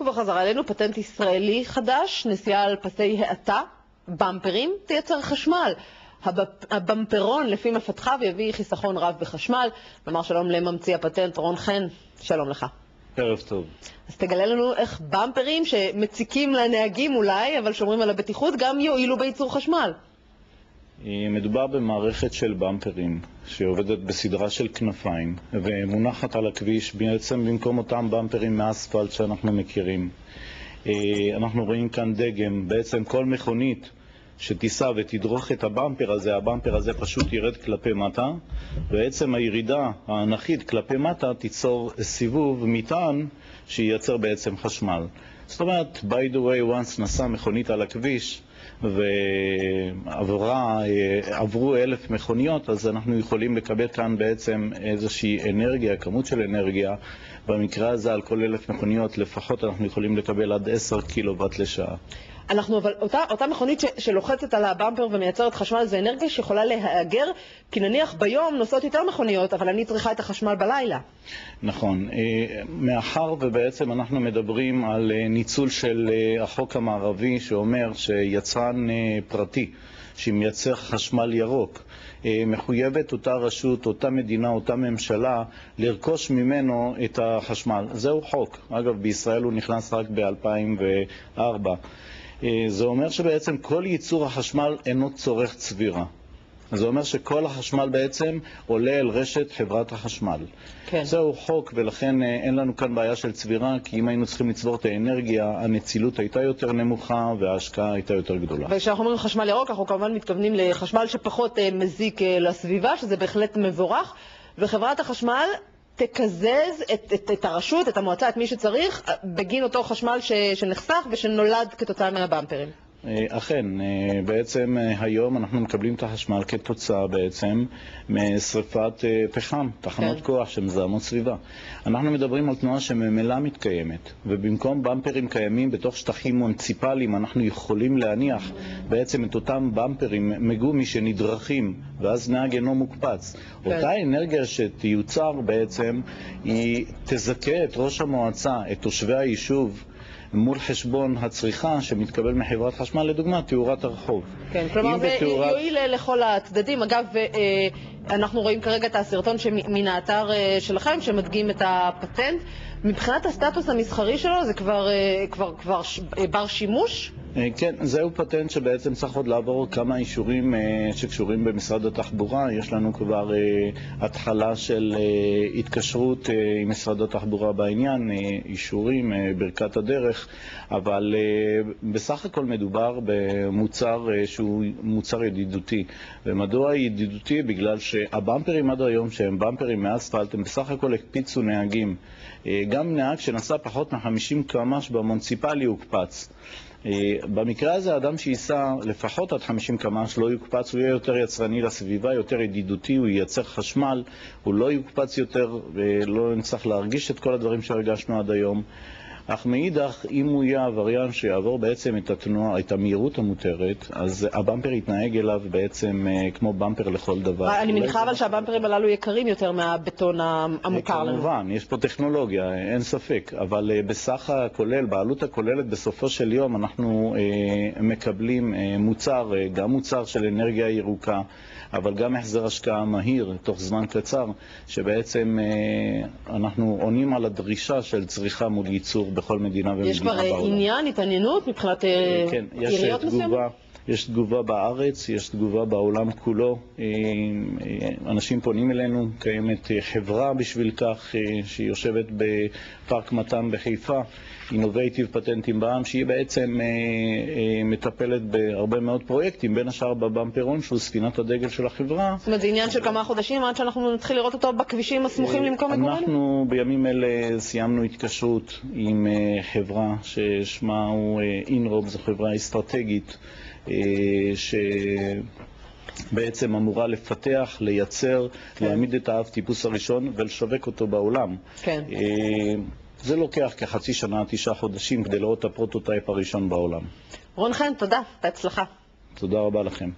בחזרה אלינו, פטנט ישראלי חדש, נסיעה על פסי האטה, במפרים, תייצר חשמל. הבמפרון לפי מפתחיו יביא חיסכון רב בחשמל. נאמר שלום לממציא הפטנט רון חן, שלום לך. ערב טוב. אז תגלה לנו איך במפרים שמציקים לנהגים אולי, אבל שומרים על הבטיחות, גם יועילו בייצור חשמל. מדובר במערכת של במפרים שעובדת בסדרה של כנפיים ומונחת על הכביש בעצם במקום אותם במפרים מאספלט שאנחנו מכירים. אנחנו רואים כאן דגם, בעצם כל מכונית שתיסע ותדרוך את הבמפר הזה פשוט ירד כלפי מטה, ובעצם הירידה האנכית כלפי מטה תיצור סיבוב מטען שייצר בעצם חשמל. זאת אומרת, by the way, once נסע מכונית על הכביש ועברו 1,000 מכוניות, אז אנחנו יכולים לקבל כאן בעצם איזושהי אנרגיה, כמות של אנרגיה. במקרה הזה על כל 1,000 מכוניות לפחות אנחנו יכולים לקבל עד 10 קילוואט לשעה. אבל אותה מכונית שלוחצת על הבמפר ומייצרת חשמל, זה אנרגיה שיכולה להיאגר, כי נניח ביום נוסעות יותר מכוניות, אבל אני צריכה את החשמל בלילה. נכון. מאחר ובעצם אנחנו מדברים על ניצול של החוק המערבי שאומר שיצרן פרטי שמייצר חשמל ירוק, מחויבת אותה רשות, אותה מדינה, אותה ממשלה, לרכוש ממנו את החשמל. זהו חוק. אגב, בישראל הוא נכנס רק ב-2004. זה אומר שבעצם כל ייצור החשמל אינו צורך צבירה. זה אומר שכל החשמל בעצם עולה אל רשת חברת החשמל. כן. זהו חוק, ולכן אין לנו כאן בעיה של צבירה, כי אם היינו צריכים לצבור את האנרגיה, הנצילות הייתה יותר נמוכה וההשקעה הייתה יותר גדולה. וכשאנחנו אומרים חשמל ירוק, אנחנו כמובן מתכוונים לחשמל שפחות מזיק לסביבה, שזה בהחלט מבורך, וחברת החשמל תקזז את הרשות, את המועצה, את מי שצריך, בגין אותו חשמל שנחסך ושנולד כתוצאה מהבמפרים. אכן, בעצם היום אנחנו מקבלים את החשמל כתוצאה בעצם משריפת פחם, תחנות כוח שמזהמות סביבה. אנחנו מדברים על תנועה שממילא מתקיימת, ובמקום במפרים קיימים בתוך שטחים מוניציפליים, אנחנו יכולים להניח בעצם את אותם במפרים מגומי שנדרכים, ואז נהג אינו מוקפץ. אותה אנרגיה שתיוצר בעצם, היא תזכה את ראש המועצה, את תושבי היישוב, מול חשבון הצריכה שמתקבל מחברת חשמל, לדוגמה, תאורת הרחוב. כן, כלומר זה יועיל לכל הצדדים. אגב, אנחנו רואים כרגע את הסרטון מן האתר שלכם שמדגים את הפטנט. מבחינת הסטטוס המסחרי שלו, זה כבר בר שימוש? כן, זהו פטנט שבעצם צריך עוד לעבור כמה אישורים שקשורים במשרד התחבורה. יש לנו כבר התחלה של התקשרות עם משרד התחבורה בעניין, אישורים, ברכת הדרך, אבל בסך הכל מדובר במוצר שהוא מוצר ידידותי. ומדוע ידידותי? בגלל שהבמפרים עד היום, שהם במפרים מאספלט, הם בסך הכל הקפיצו נהגים. גם נהג שנסע פחות מ-50 קמ"ש במוניציפלי הוקפץ. במקרה הזה, אדם שייסע לפחות עד 50 קמ"ש לא יוקפץ, הוא יהיה יותר יצרני לסביבה, יותר ידידותי, הוא ייצר חשמל, הוא לא יוקפץ יותר ולא נצטרך להרגיש את כל הדברים שהרגשנו עד היום. אך מאידך, אם הוא יהיה עבריין שיעבור בעצם את התנועה, את המהירות המותרת, אז הבמפר יתנהג אליו בעצם כמו במפר לכל דבר. אני מניחה אבל שהבמפרים הללו יקרים יותר מהבטון המוכר לנו. כמובן, יש פה טכנולוגיה, אין ספק, אבל בסך הכולל, בעלות הכוללת בסופו של יום, אנחנו מקבלים מוצר, גם מוצר של אנרגיה ירוקה, אבל גם החזר השקעה מהיר, תוך זמן קצר, שבעצם אנחנו עונים על הדרישה של צריכה מול ייצור בכל מדינה ומדינה בעולם. יש כבר עניין, התעניינות מבחינת עיריות מסוימות? יש תגובה בארץ, יש תגובה בעולם כולו. אנשים פונים אלינו, קיימת חברה בשביל כך שהיא יושבת בפארק מתן בחיפה, אינובייטיב פטנטים בעם, שהיא בעצם מטפלת בהרבה מאוד פרויקטים, בין השאר בבמפרון, שהוא ספינת הדגל של החברה. זאת אומרת, זה עניין של כמה חודשים עד שאנחנו נתחיל לראות אותו בכבישים הסמוכים למקום מגורינו? אנחנו בימים אלה סיימנו התקשרות עם חברה ששמה הוא אינרוב, זו חברה אסטרטגית, שבעצם אמורה לפתח, לייצר, להעמיד את האב טיפוס הראשון ולשווק אותו בעולם. כן. זה לוקח כחצי שנה, 9 חודשים כדי לראות את הפרוטוטייפ הראשון בעולם. רון חן, תודה, בהצלחה. תודה רבה לכם.